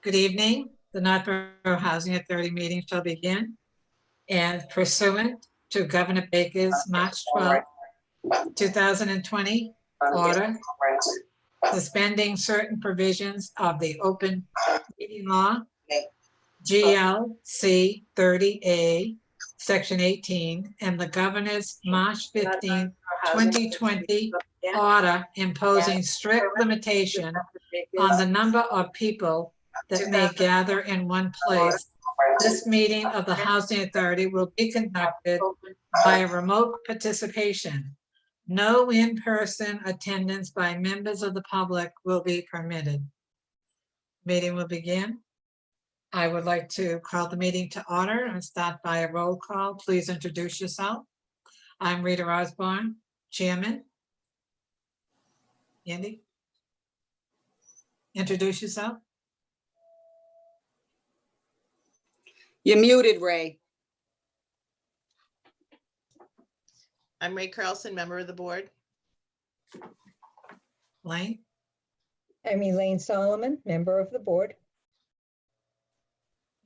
Good evening. The Northborough Housing Authority meeting shall begin. And pursuant to Governor Baker's March 12, 2020 order, suspending certain provisions of the open meeting law, GLC 30A, Section 18, and the Governor's March 15, 2020 order imposing strict limitation on the number of people that may gather in one place. This meeting of the Housing Authority will be conducted by remote participation. No in-person attendance by members of the public will be permitted. Meeting will begin. I would like to call the meeting to order and start by a roll call. Please introduce yourself. I'm Rita Osborne, Chairman. Andy? Introduce yourself. You're muted, Ray. I'm Ray Carlson, member of the board. Lane? I'm Elaine Solomon, member of the board.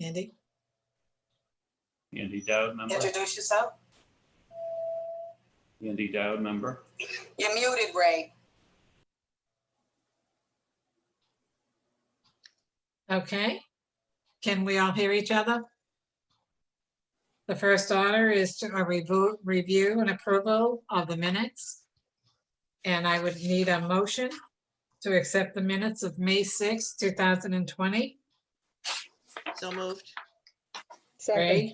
Andy? Andy Dowd, member. Introduce yourself. Andy Dowd, member. You're muted, Ray. Okay. Can we all hear each other? The first order is to review and approval of the minutes. And I would need a motion to accept the minutes of May 6, 2020. So moved. Second.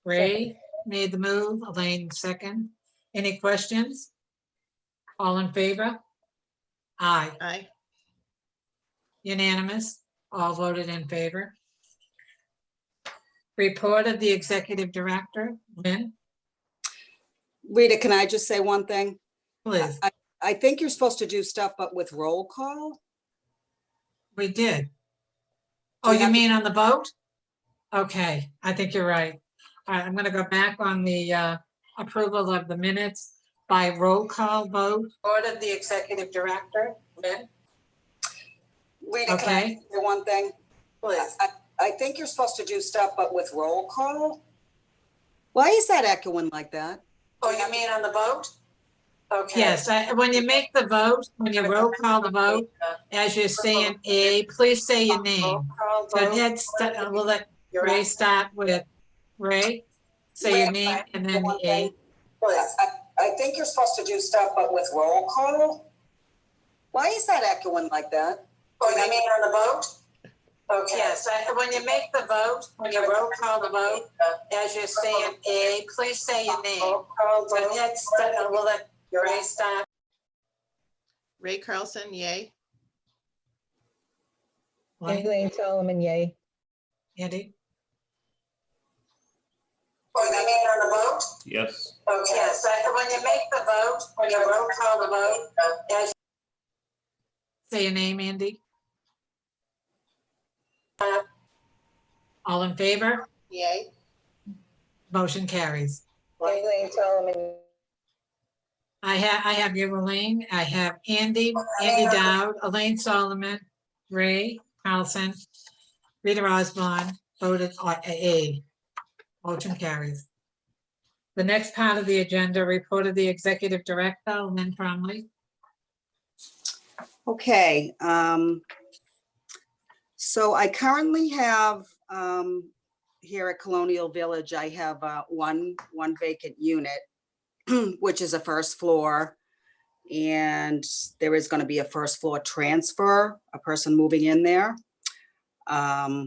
Ray made the move, Elaine second. Any questions? All in favor? Aye. Aye. Unanimous, all voted in favor. Report of the executive director, Lynn, Rita, can I just say one thing? please. I think you're supposed to do stuff, but with roll call. We did. Oh, you mean on the vote? Okay, I think you're right. All right, I'm gonna go back on the approval of the minutes by roll call vote. Report of the executive director, Lynn, Rita, can I Okay. say one thing? please. I think you're supposed to do stuff, but with roll call. Why is that echoing like that? Oh, you mean on the vote? Okay. Yes, when you make the vote, when you roll call the vote, as you're saying A, please say your name. So we'll let Ray start with Ray. Say your name and then the A. I think you're supposed to do stuff, but with roll call. Why is that echoing like that? Oh, you mean on the vote? Okay. Yes, when you make the vote, when you roll call the vote, as you're saying A, please say your name. So we'll let Ray start. Ray Carlson, yay. Elaine Solomon, yay. Andy? Oh, you mean on the vote? Yes. Okay. Yes, when you make the vote, when you roll call the vote, as say your name, Andy. All in favor? Yay. Motion carries. Elaine Solomon. I have you, Elaine. I have Andy Dowd, Elaine Solomon, Ray Carlson, Rita Osborne, voted A. Motion carries. The next part of the agenda, report of the executive director, Lynn Cromley. Okay, so I currently have, here at Colonial Village, I have one vacant unit, which is a first floor. And there is going to be a first floor transfer, a person moving in there,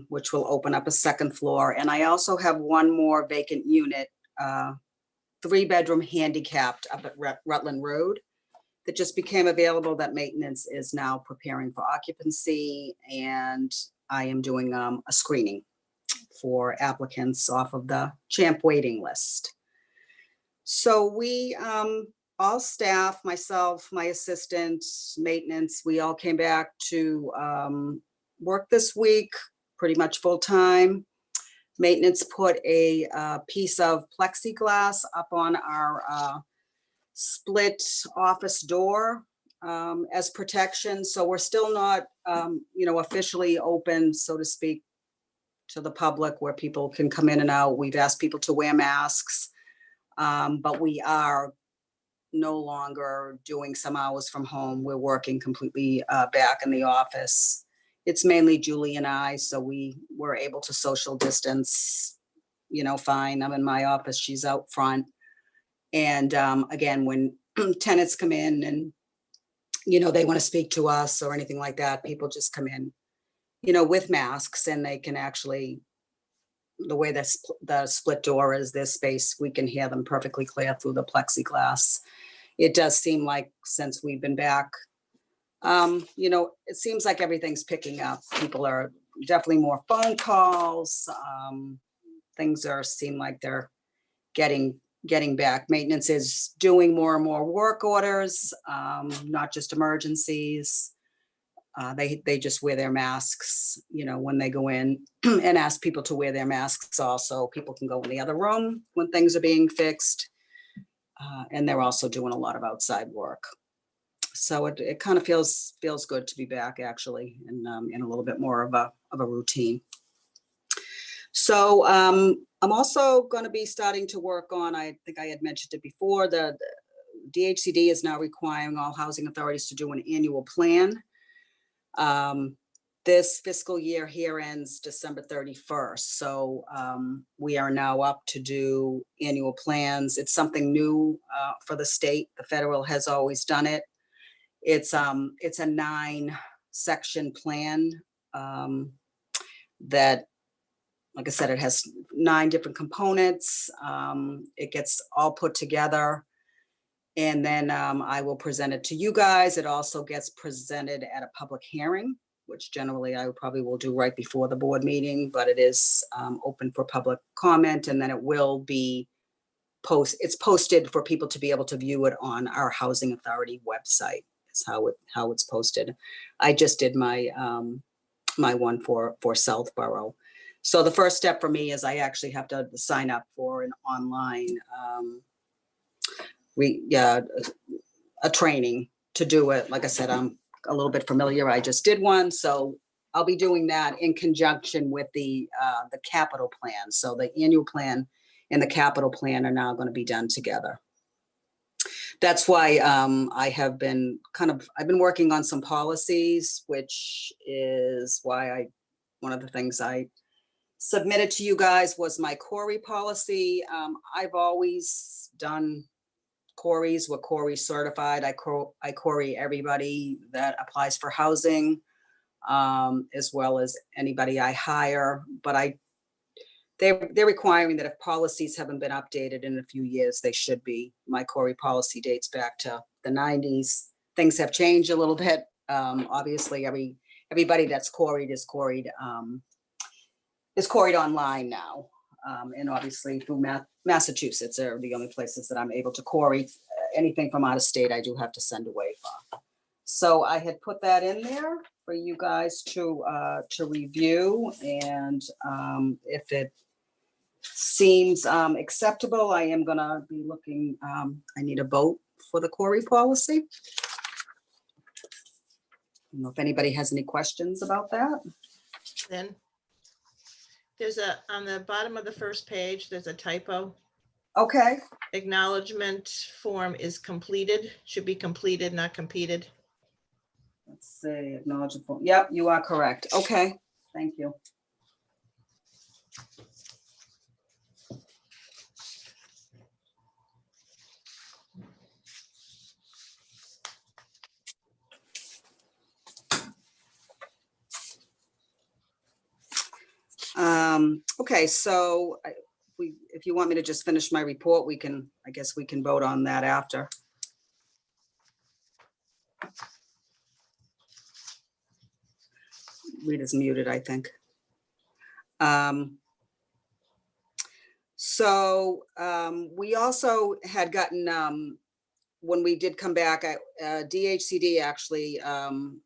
which will open up a second floor. And I also have one more vacant unit, 3-bedroom handicapped up at Rutland Road, that just became available, that maintenance is now preparing for occupancy, and I am doing a screening for applicants off of the CHAMP waiting list. So we, all staff, myself, my assistant, maintenance, we all came back to work this week, pretty much full time. Maintenance put a piece of plexiglass up on our split office door as protection. So we're still not, officially open, so to speak, to the public where people can come in and out. We've asked people to wear masks, but we are no longer doing some hours from home. We're working completely back in the office. It's mainly Julie and I, so we were able to social distance, fine. I'm in my office, she's out front. And again, when tenants come in and, they want to speak to us or anything like that, people just come in, with masks, and they can actually, the way the split door is, this space, we can hear them perfectly clear through the plexiglass. It does seem like since we've been back, it seems like everything's picking up. People are definitely more phone calls. Things seem like they're getting back. Maintenance is doing more and more work orders, not just emergencies. They just wear their masks, when they go in, and ask people to wear their masks also. People can go in the other room when things are being fixed. And they're also doing a lot of outside work. So it kind of feels good to be back, actually, and in a little bit more of a routine. So I'm also going to be starting to work on, I think I had mentioned it before, the DHCD is now requiring all housing authorities to do an annual plan. This fiscal year here ends December 31st. So we are now up to do annual plans. It's something new for the state. The federal has always done it. It's a 9-section plan that, like I said, it has 9 different components. It gets all put together. And then I will present it to you guys. It also gets presented at a public hearing, which generally I probably will do right before the board meeting, but it is open for public comment, and then it will be it's posted for people to be able to view it on our housing authority website. Is how it's posted. I just did my my one for Southborough. So the first step for me is I actually have to sign up for an online a training to do it. Like I said, I'm a little bit familiar. I just did one, so I'll be doing that in conjunction with the capital plan. So the annual plan and the capital plan are now going to be done together. That's why I've been working on some policies, which is why one of the things I submitted to you guys was my Corey policy. I've always done Corey's. We're Corey certified. I Corey everybody that applies for housing, as well as anybody I hire. But they're requiring that if policies haven't been updated in a few years, they should be. My Corey policy dates back to the 90s. Things have changed a little bit. Obviously, everybody that's Coreyed is Coreyed online now. And obviously through Massachusetts are the only places that I'm able to Corey. Anything from out of state, I do have to send away for. So I had put that in there for you guys to review, and if it seems acceptable, I am gonna be looking. I need a vote for the Corey policy. I don't know if anybody has any questions about that. Then there's on the bottom of the first page, there's a typo. Okay. Acknowledgement form is completed, should be completed, not competed. Let's see, acknowledgement form. Yep, you are correct. Okay, thank you. Okay, so if you want me to just finish my report, I guess we can vote on that after. Rita's muted, I think. We also had gotten, when we did come back, DHCD actually, and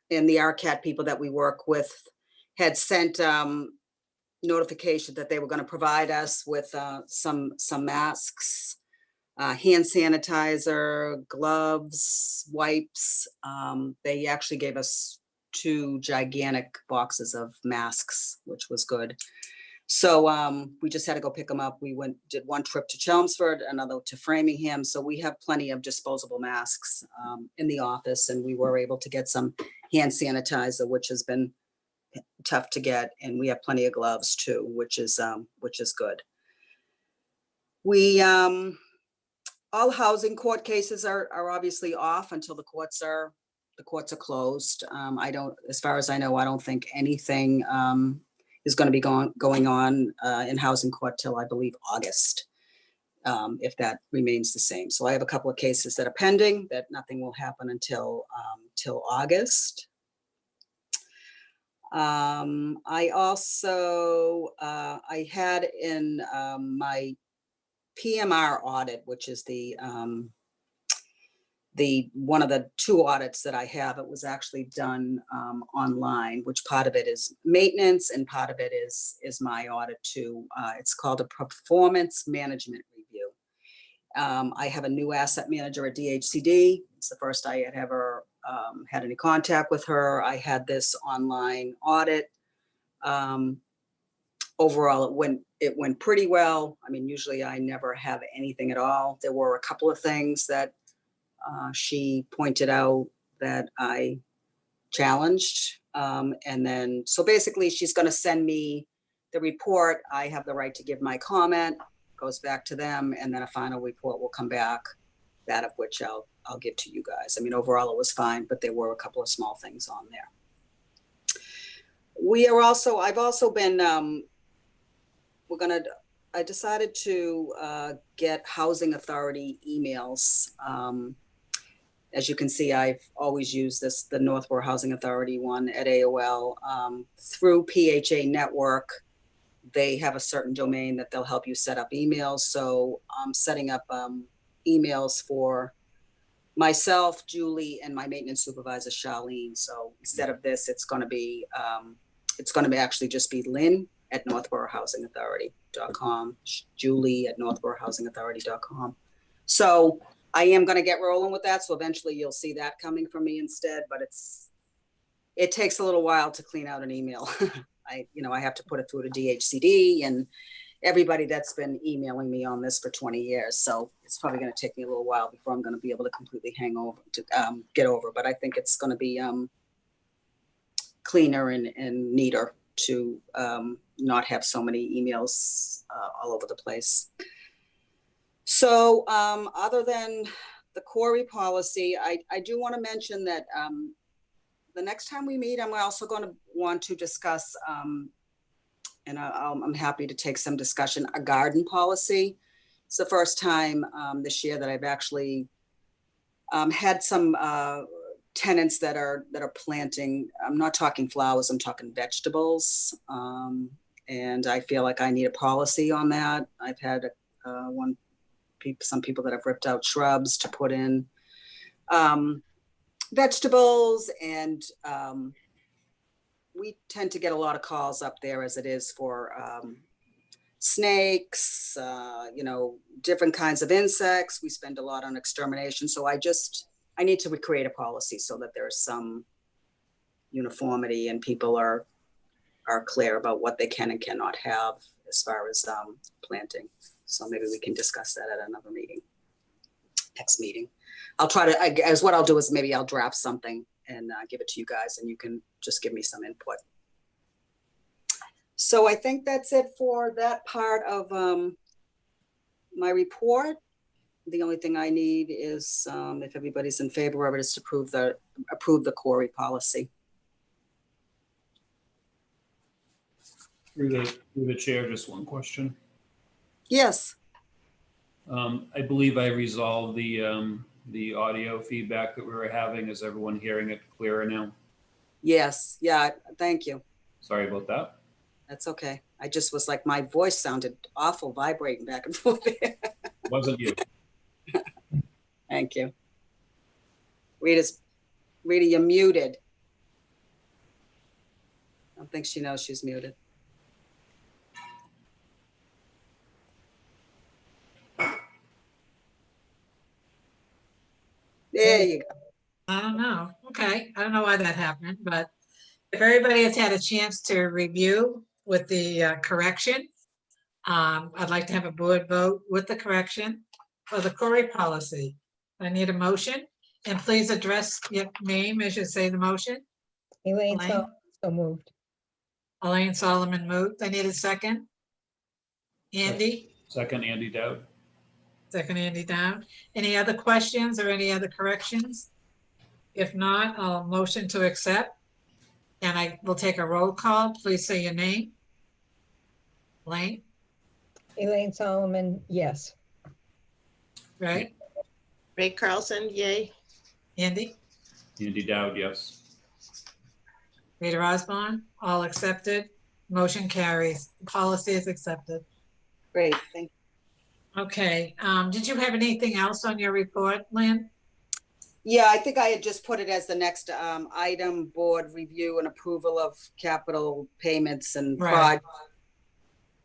the RCAT people that we work with had sent notification that they were going to provide us with some masks hand sanitizer, gloves, wipes. They actually gave us 2 gigantic boxes of masks, which was good. So we just had to go pick them up. We did one trip to Chelmsford, another to Framingham. So we have plenty of disposable masks in the office, and we were able to get some hand sanitizer, which has been tough to get. And we have plenty of gloves too, which is good. We all housing court cases are obviously off until the courts are closed. As far as I know, I don't think anything is going to be going on in housing court till I believe August, if that remains the same. So I have a couple of cases that are pending that nothing will happen until August. I also I had in my PMR audit, which is the one of the 2 audits that I have, it was actually done online, which part of it is maintenance and part of it is my audit too. It's called a performance management review. I have a new asset manager at DHCD. It's the first I had ever had any contact with her. I had this online audit. Overall, it went pretty well. I mean, usually I never have anything at all. There were a couple of things that she pointed out that I challenged. And then, so basically she's going to send me the report. I have the right to give my comment, goes back to them, and then a final report will come back, that of which I'll give to you guys. I mean, overall it was fine, but there were a couple of small things on there. I've also been, I decided to get housing authority emails. As you can see, I've always used the Northborough Housing Authority one at AOL. Through PHA Network, they have a certain domain that they'll help you set up emails. So I'm setting up emails for myself, Julie, and my maintenance supervisor, Charlene. So instead of this, it's going to be actually just be Lynn at northboroughhousingauthority.com, Julie at northboroughhousingauthority.com. So I am going to get rolling with that. So eventually you'll see that coming from me instead, but it takes a little while to clean out an email. I have to put it through to DHCD and everybody that's been emailing me on this for 20 years. So it's probably going to take me a little while before I'm going to be able to completely get over, but I think it's going to be cleaner and neater to not have so many emails all over the place. So other than the Corey policy, I do want to mention that the next time we meet, I'm also going to want to discuss, and I'm happy to take some discussion, a garden policy. It's the first time this year that I've actually had some tenants that are planting. I'm not talking flowers, I'm talking vegetables. And I feel like I need a policy on that. I've had some people that have ripped out shrubs to put in vegetables, and we tend to get a lot of calls up there as it is for snakes, different kinds of insects. We spend a lot on extermination. So I need to create a policy so that there's some uniformity and people are clear about what they can and cannot have as far as planting. So maybe we can discuss that at another meeting, next meeting. I'll try to, what I'll do is maybe I'll draft something and give it to you guys and you can just give me some input. So I think that's it for that part of my report. The only thing I need is, if everybody's in favor of it, is to approve the Corey policy. Through the chair, just one question. Yes. I believe I resolved the audio feedback that we were having. Is everyone hearing it clearer now? Yes. Yeah. Thank you. Sorry about that. That's okay. I just was like, my voice sounded awful, vibrating back and forth. Wasn't you? Thank you. Rita, you're muted. I don't think she knows she's muted. There you go. I don't know. Okay, I don't know why that happened, but if everybody has had a chance to review with the correction, I'd like to have a board vote with the correction for the Corey policy. I need a motion, and please address your name as you say the motion. Elaine Elaine? Solomon, so moved. Elaine Solomon moved. I need a second. Andy, Second, Andy Dowd. second Andy Down. Any other questions or any other corrections? If not, I'll motion to accept. And I will take a roll call. Please say your name. Elaine, Elaine Solomon, yes. right? Ray Carlson, yay. Andy, Andy Dowd, yes. Rita Osborne, all accepted. Motion carries. The policy is accepted. Great, thank Okay, did you have anything else on your report, Lynn? you. Yeah, I think I had just put it as the next item, board review and approval of capital payments and Right. projects.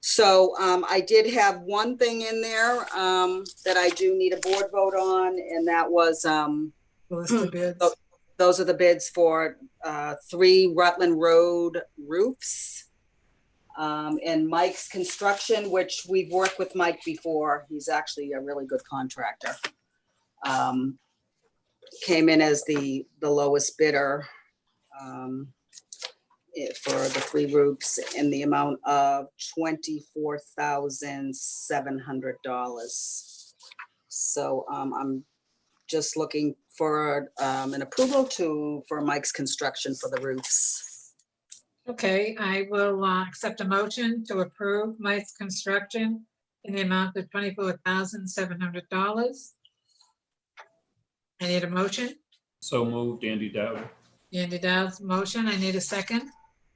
So I did have one thing in there that I do need a board vote on, and that was List of bids. those are the bids for 3 Rutland Road roofs. And Mike's Construction, which we've worked with Mike before. He's actually a really good contractor. Came in as the lowest bidder for the 3 roofs in the amount of $24,700. So I'm just looking for an approval for Mike's Construction for the roofs. Okay, I will accept a motion to approve Mike's Construction in the amount of $24,700. I need a motion. So moved, Andy Dowd. Andy Dowd's motion. I need a second.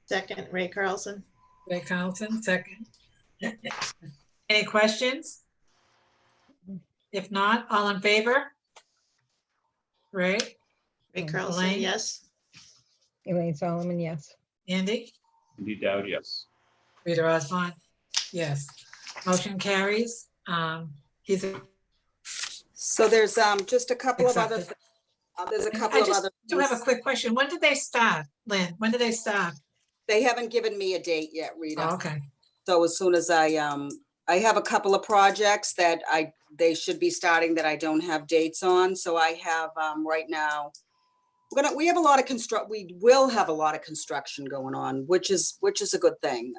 Second, Ray Carlson. Ray Carlson, second. Any questions? If not, all in favor? Ray, Ray Carlson, Elaine? yes. Elaine Solomon, yes. Andy, Andy Dowd, yes. Rita Osborne, yes. Motion carries. He's So there's just a couple of other, accepted. there's a I couple of just other. do have a things. quick question. When did they start, Lynn? When did they start? They haven't given me a date yet, Rita. Oh, okay, So as soon as I have a couple of projects that they should be starting that I don't have dates on. So I have right now, we have a lot of we will have a lot of construction going on, which is a good thing.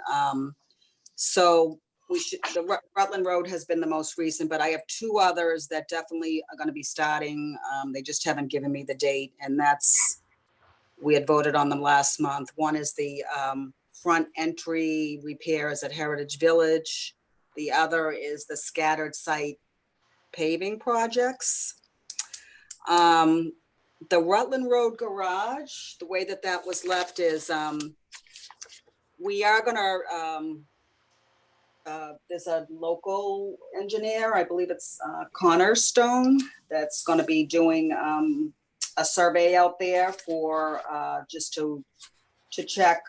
So the Rutland Road has been the most recent, but I have 2 others that definitely are going to be starting. They just haven't given me the date, and we had voted on them last month. One is the front entry repairs at Heritage Village. The other is the scattered site paving projects. The Rutland Road garage, the way that was left is we are gonna, there's a local engineer, I believe it's Cornerstone, that's gonna be doing a survey out there for just to check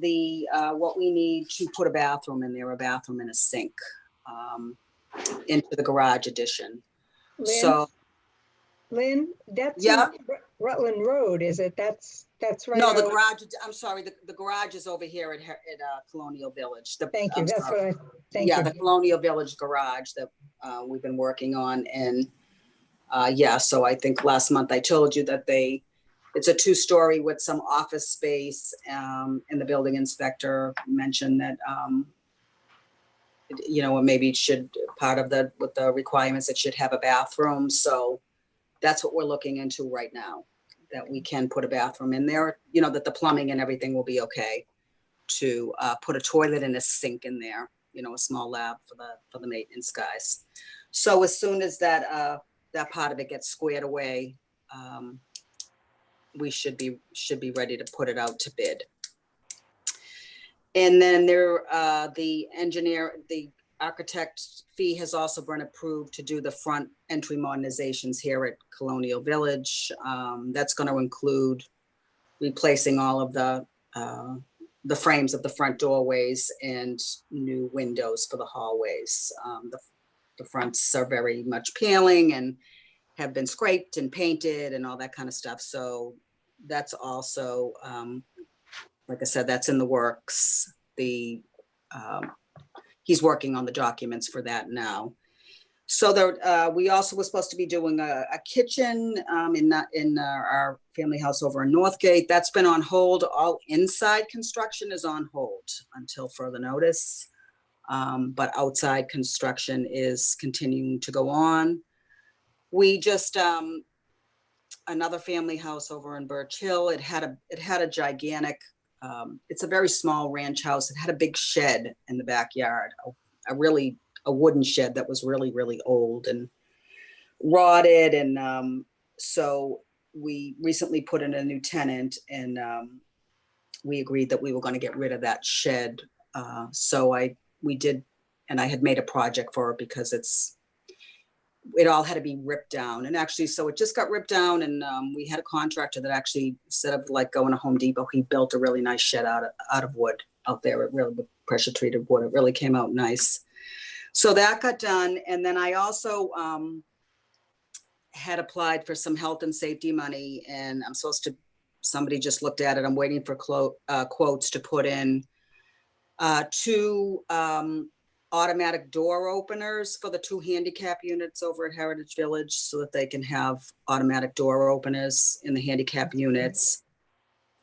what we need to put a bathroom in there, a bathroom and a sink into the garage addition. Lynn, So, Lynn, that's Yeah. not Rutland Road, is it? That's right. no, the out- garage, I'm sorry, the garage is over here at Colonial Village. Thank you, I'm that's sorry. what thank Yeah, you. the Colonial Village garage that we've been working on. And so I think last month I told you that it's a 2-story with some office space. And the building inspector mentioned that, maybe it should, with the requirements, it should have a bathroom. So that's what we're looking into right now, that we can put a bathroom in there, that the plumbing and everything will be okay to put a toilet and a sink in there, a small lab for the maintenance guys. So as soon as that part of it gets squared away, we should be ready to put it out to bid. And then the architect fee has also been approved to do the front entry modernizations here at Colonial Village. That's going to include replacing all of the frames of the front doorways and new windows for the hallways. The fronts are very much peeling and have been scraped and painted and all that kind of stuff. So that's also, like I said, that's in the works. He's working on the documents for that now. So there, we also were supposed to be doing a kitchen in our family house over in Northgate. That's been on hold. All inside construction is on hold until further notice. But outside construction is continuing to go on. We just, another family house over in Birch Hill, it had a gigantic, it's a very small ranch house. It had a big shed in the backyard, a wooden shed that was really, really old and rotted. And so we recently put in a new tenant, and we agreed that we were going to get rid of that shed. So we did, and I had made a project for it because it all had to be ripped down. And actually, so it just got ripped down, and we had a contractor that actually, instead of like going to Home Depot, he built a really nice shed out of wood out there. It really, pressure treated wood. It really came out nice. So that got done. And then I also had applied for some health and safety money, and somebody just looked at it. I'm waiting for quotes to put in 2 automatic door openers for the 2 handicap units over at Heritage Village, so that they can have automatic door openers in the handicap units.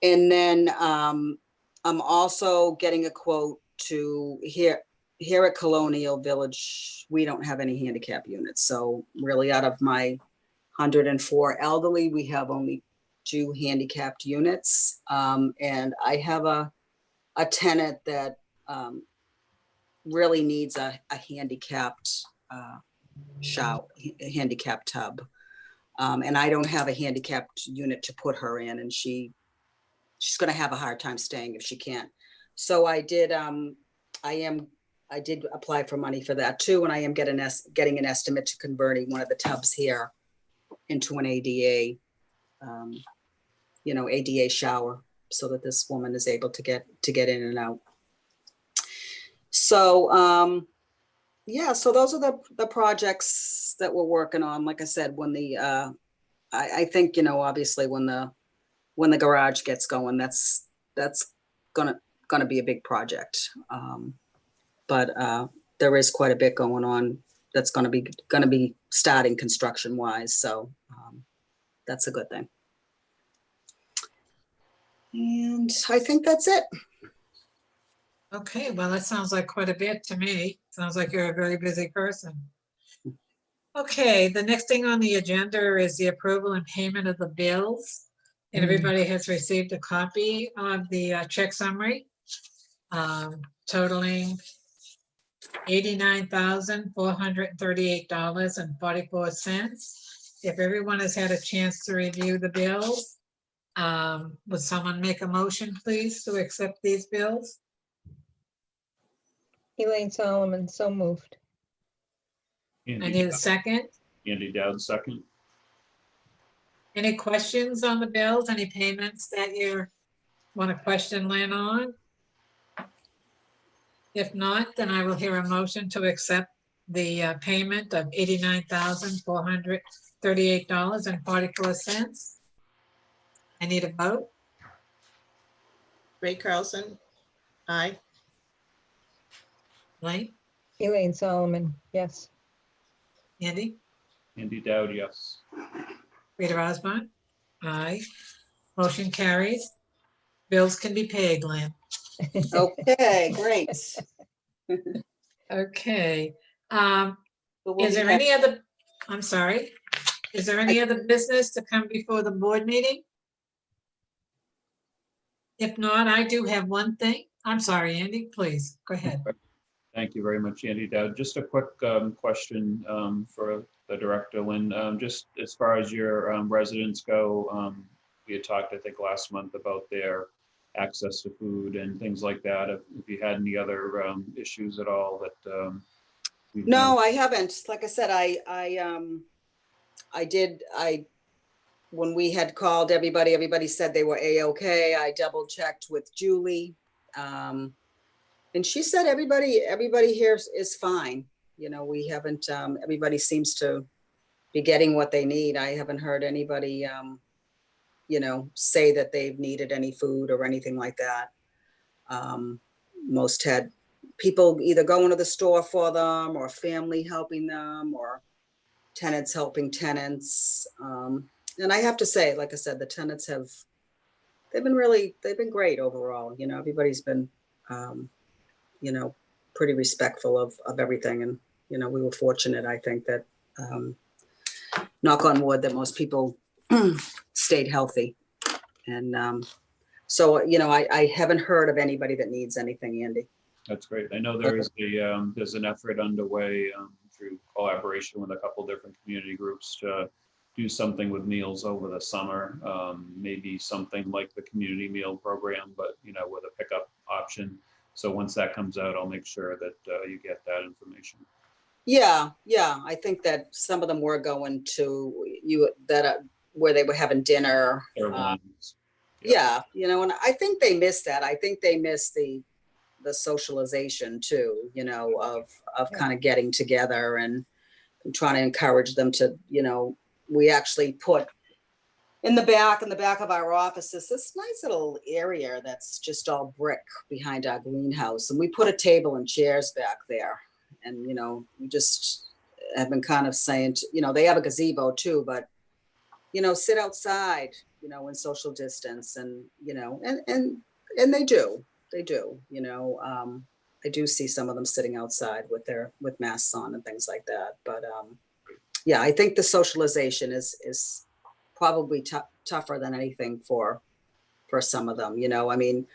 And then I'm also getting a quote to here at Colonial Village, we don't have any handicap units. So really, out of my 104 elderly, we have only 2 handicapped units. And I have a tenant that really needs a handicapped shower, a handicapped tub. And I don't have a handicapped unit to put her in, and she's going to have a hard time staying if she can't. So I did apply for money for that too, and I am getting an estimate to converting one of the tubs here into an ADA, ADA shower, so that this woman is able to get in and out. So yeah, so those are the projects that we're working on. Like I said, when I think, obviously when the garage gets going, that's gonna be a big project. But there is quite a bit going on that's gonna be starting construction wise. So that's a good thing. And I think that's it. Okay, well, that sounds like quite a bit to me. Sounds like you're a very busy person. Okay, the next thing on the agenda is the approval and payment of the bills. And everybody has received a copy of the check summary totaling $89,438.44. If everyone has had a chance to review the bills, would someone make a motion, please, to accept these bills? Elaine Solomon, so moved. I need a second. Andy Dowd, second. Any questions on the bills? Any payments that you want to question Lynn on? If not, then I will hear a motion to accept the payment of $89,438.44. I need a vote. Ray Carlson, aye. Lane, Elaine Solomon, yes. Andy, Andy Dowd, yes. Rita Osborne, aye. Motion carries. Bills can be paid, Lynn. Okay, great. Okay. So we'll Is be there any other, I'm sorry, is there any other business to come before the board meeting? If not, I do have one thing. I'm sorry, Andy, please, go ahead. Thank you very much, Andy Dowd. Just a quick question for the director, Lynn. Just as far as your residents go, we had talked, I think, last month about their access to food and things like that. If you had any other issues at all that No, I haven't. Like I said, when we had called everybody said they were A-okay. I double checked with Julie. And she said everybody here is fine. We haven't, everybody seems to be getting what they need. I haven't heard anybody, you know, say that they've needed any food or anything like that. Most had people either going to the store for them, or family helping them, or tenants helping tenants. And I have to say, like I said, the tenants they've been great overall. You know, everybody's been, you know, pretty respectful of everything. And, you know, we were fortunate, I think, that, knock on wood, that most people stayed healthy. And so, you know, I haven't heard of anybody that needs anything, Andy. That's great. I know there's an effort underway through collaboration with a couple different community groups to do something with meals over the summer. Maybe something like the community meal program, but, you know, with a pickup option. So once that comes out, I'll make sure that you get that information. Yeah, I think that some of them were going to where they were having dinner. Airlines. Yeah, you know, and I think they miss that. I think they miss the socialization too, you know, of kind of getting together and trying to encourage them to, you know, we actually put in the back of our offices, this nice little area that's just all brick behind our greenhouse. And we put a table and chairs back there. And, you know, we just have been kind of saying, you know, they have a gazebo too, but, you know, sit outside, you know, in social distance, and, you know, and they do, you know, I do see some of them sitting outside with masks on and things like that. But yeah, I think the socialization is probably tougher than anything for some of them, you know. I mean,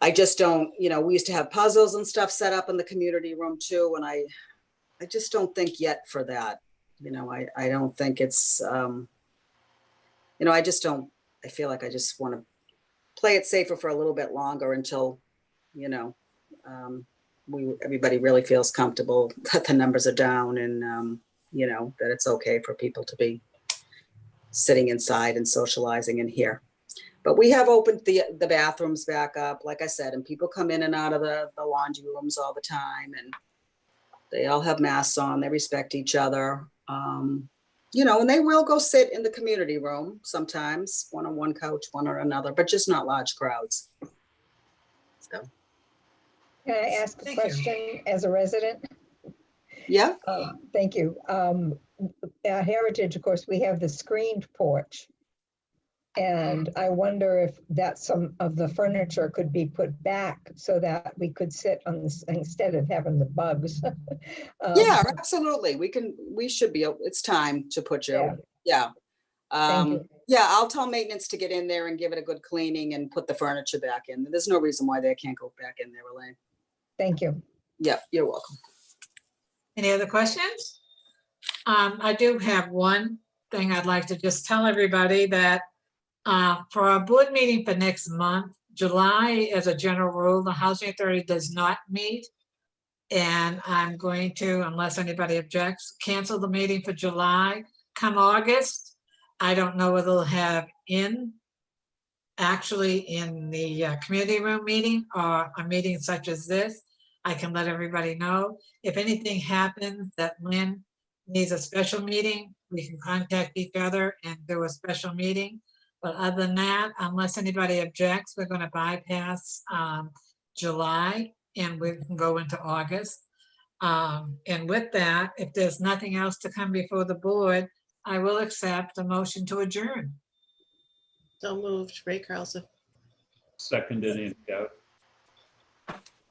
I just don't, you know, we used to have puzzles and stuff set up in the community room too. And I just don't think yet for that, you know, I don't think it's, you know, I feel like I just want to play it safer for a little bit longer until, you know, everybody really feels comfortable that the numbers are down, and, you know, that it's okay for people to be sitting inside and socializing in here. But we have opened the bathrooms back up, like I said, and people come in and out of the laundry rooms all the time, and they all have masks on, they respect each other. You know, and they will go sit in the community room sometimes, one on one couch, one on another, but just not large crowds. So, Can I ask a Thank you. question as a resident? yeah, Thank you. At Heritage, of course, we have the screened porch. And I wonder if that some of the furniture could be put back so that we could sit on this instead of having the bugs. yeah, absolutely. We should be, it's time to put Yeah. yeah. Thank you. Yeah, I'll tell maintenance to get in there and give it a good cleaning and put the furniture back in. There's no reason why they can't go back in there, Elaine. Thank you. Yeah, you're welcome. Any other questions? I do have one thing I'd like to just tell everybody, that for our board meeting for next month, July, as a general rule, the Housing Authority does not meet. And I'm going to, unless anybody objects, cancel the meeting for July. Come August, I don't know whether they'll have actually in the community room meeting or a meeting such as this. I can let everybody know. If anything happens that Lynn needs a special meeting, we can contact each other and do a special meeting. But other than that, unless anybody objects, we're going to bypass July and we can go into August. And with that, if there's nothing else to come before the board, I will accept a motion to adjourn. So moved, Ray Carlson. Seconded, Andy Dowd.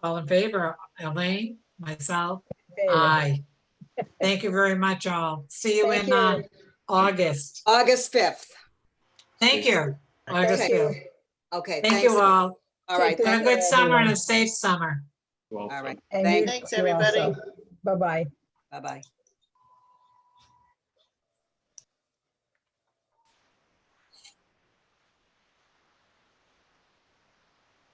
All in favor, Elaine, myself, Favor. aye. Thank you very much, all. See you Thank in you. August. August 5th. Thank you. August Thank you. 5th. Okay. Thank thanks. you all. All right. Take Have a Thank you. good summer and a safe summer. Well, All right. And Thank- you Thanks, you also. everybody. Bye-bye. Bye-bye.